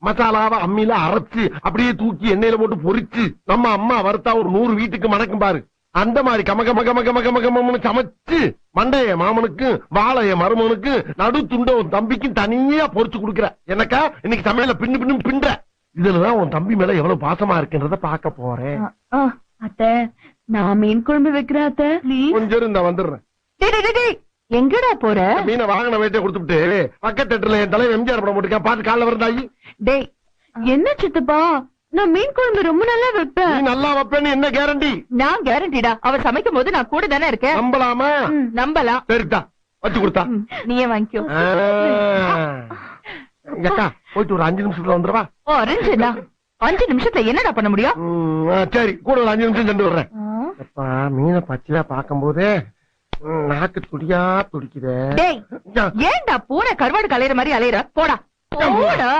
மசாலாவை அம்மியில அரைச்சு அப்படியே தூக்கி எண்ணெயில போட்டு பொரிச்சு நம்ம அம்மா வறுத்தா ஒரு 100 வீட்டுக்கு மணக்கும் பாரு. அந்த மாதிரி கமகமகமகமகமகம்னு சமைச்சு மண்டைய மாமனுக்கு வாழைய மருமனுக்கு நடு துண்ட உன் தம்பிக்கும் தனியா பொரிச்சு கொடுக்குற. எனக்கா இன்னைக்கு சமையல பின்னு பின்னு பின்ற. இதுலதான் உன் தம்பி மேல எவ்வளவு பாசமா இருக்குன்றத பாக்க போறேன். அத்தை நான் மீன் குழம்பு வைக்கிறேன் அத்தை. கொஞ்சம் இருந்தா வந்துடுறேன். எங்கடா போற? மீனை வாங்கின வேட்டை கொடுத்துட்டு பக்கத்து தேட்டர்ல என் தலைவர் எம்ஜிஆர் படம் போட்டுருக்கேன், பாத்து காலைல வரந்தாயி. டேய் என்ன சித்தப்பா, நான் மீன் குழம்பு ரொம்ப நல்லா வைப்பேன். நீ நல்லா வைப்பேன்னு என்ன கேரண்டி? நான் கேரண்டிடா, அவர் சமைக்கும் போது நான் கூட தானே இருக்கேன். நம்பலாமா? நம்பலாம். சரிதா வச்சு கொடுத்தா நீயே வாங்கிக்கோ. அக்கா போயிட்டு ஒரு 5 நிமிஷத்துல வந்துருவா. 5 நிமிஷத்துல என்னடா பண்ண முடியும்? சரி கூட ஒரு 5 நிமிஷம் சென்று வர்றேன். மீனை பச்சையா பாக்கும் போதே நாக்கு துடியா துடிக்குதே. ஏன்டா பூனை கருவாடு கலையிற மாதிரி அலையிற? போடா போடா.